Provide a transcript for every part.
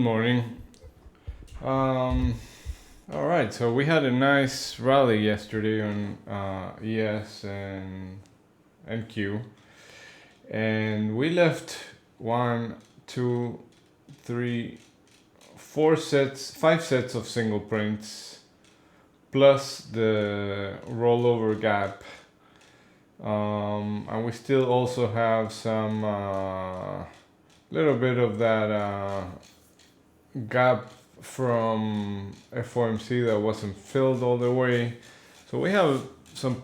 morning. All right, so we had a nice rally yesterday on ES and NQ, and we left 5 sets of single prints plus the rollover gap, and we still also have some little bit of that gap from FOMC that wasn't filled all the way. So we have some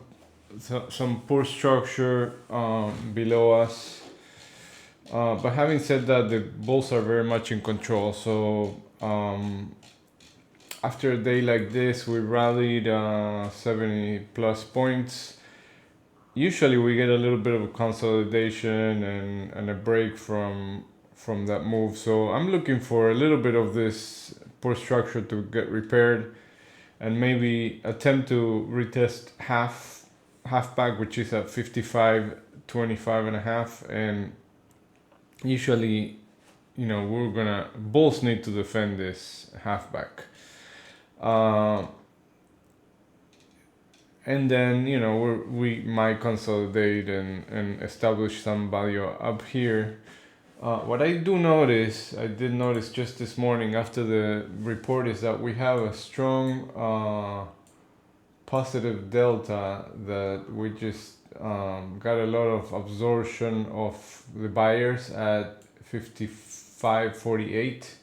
poor structure below us. But having said that, the bulls are very much in control. So after a day like this, we rallied 70 plus points. Usually we get a little bit of a consolidation and a break from that move. So I'm looking for a little bit of this poor structure to get repaired and maybe attempt to retest half back, which is at 55.25 and a half. And usually, bulls need to defend this halfback. And then, we might consolidate and establish some value up here. What I did notice just this morning after the report, is that we have a strong positive delta that we just got a lot of absorption of the buyers at 55.48.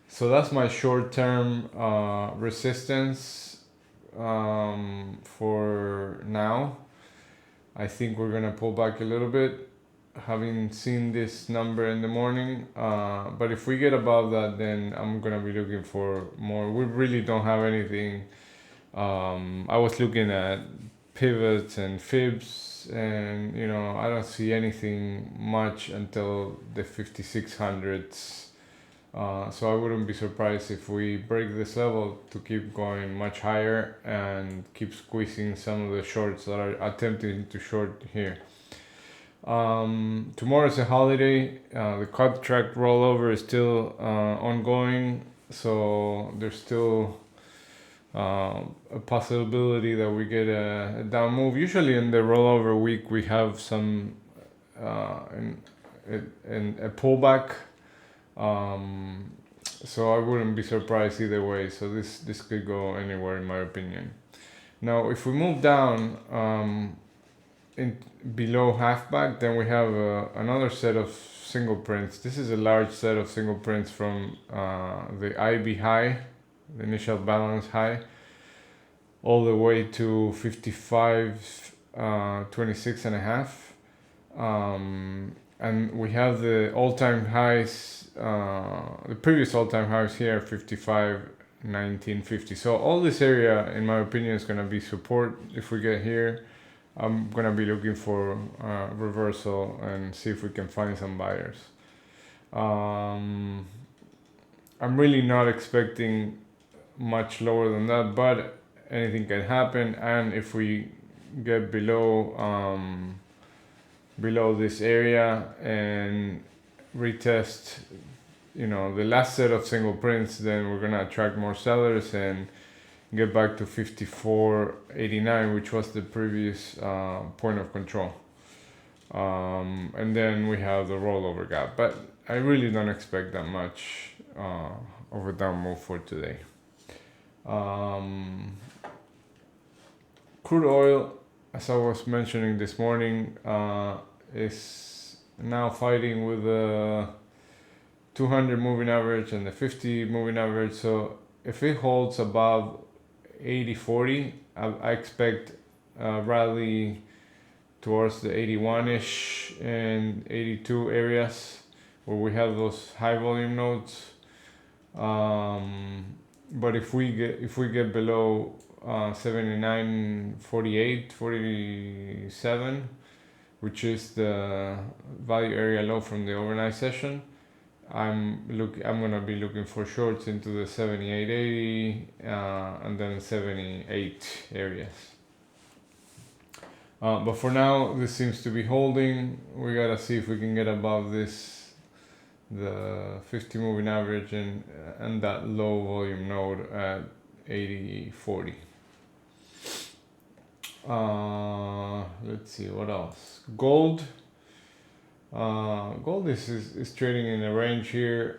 So that's my short-term resistance for now. I think we're gonna pull back a little bit, having seen this number in the morning, but if we get above that, then I'm gonna be looking for more. We really don't have anything. I was looking at pivots and fibs, and I don't see anything much until the 5600s. So I wouldn't be surprised if we break this level to keep going much higher and keep squeezing some of the shorts that are attempting to short here. Tomorrow is a holiday. The contract rollover is still ongoing, so there's still a possibility that we get a down move. Usually in the rollover week we have some in a pullback, so I wouldn't be surprised either way. So this could go anywhere in my opinion. Now if we move down in below halfback, then we have another set of single prints. This is a large set of single prints from the IB high, the initial balance high, all the way to 55.26 and a half, and we have the all-time highs, the previous all-time highs here, 55.19.50. So all this area, in my opinion, is going to be support. If we get here, I'm gonna be looking for reversal and see if we can find some buyers. I'm really not expecting much lower than that, but anything can happen. And if we get below this area and retest, the last set of single prints, then we're gonna attract more sellers and get back to 54.89, which was the previous point of control, and then we have the rollover gap, but I really don't expect that much of a down move for today. Crude oil, as I was mentioning this morning, is now fighting with the 200 moving average and the 50 moving average. So if it holds above 80.40, I expect a rally towards the 81-ish and 82 areas where we have those high volume nodes. But if we get below 79.48, 47, which is the value area low from the overnight session, I'm gonna be looking for shorts into the 78.80 and then 78 areas. But for now, this seems to be holding. We gotta see if we can get above this the 50 moving average and that low volume node at 80.40. Let's see what else. Gold. Gold is trading in a range here.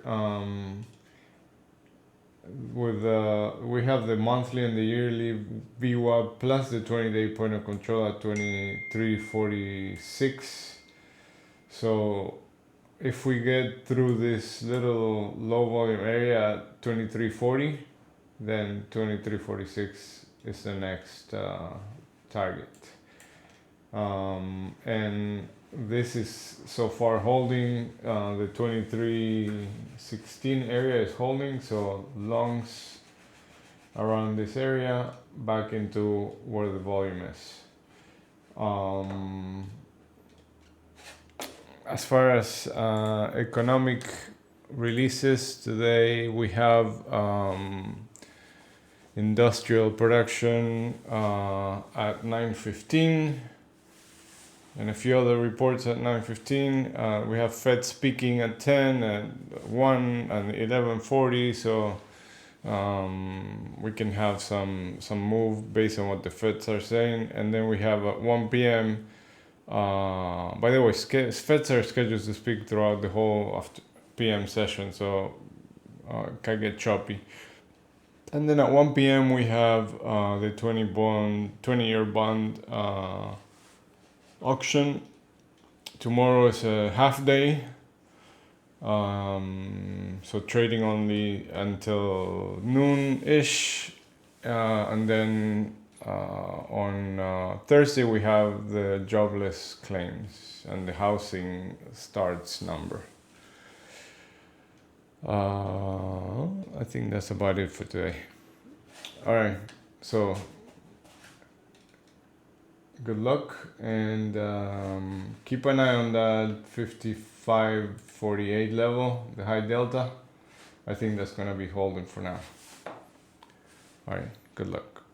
We have the monthly and the yearly VWAP plus the 20-day point of control at 23.46. So if we get through this little low volume area at 23.40, then 23.46 is the next target. And this is so far holding. The 23.16 area is holding, so longs around this area back into where the volume is. As far as economic releases today, we have industrial production at 9:15 and a few other reports at 9:15. We have Fed speaking at 10, at 1, and 11:40. So we can have some move based on what the Feds are saying. And then we have at 1 p.m. By the way, Feds are scheduled to speak throughout the whole PM session, so it can get choppy. And then at 1 p.m. we have the 20-year bond auction. Tomorrow is a half day, so trading only until noon-ish, and then on Thursday we have the jobless claims and the housing starts number. I think that's about it for today. All right, so good luck, and keep an eye on that 55.48 level, the high delta. I think that's gonna be holding for now. All right, good luck.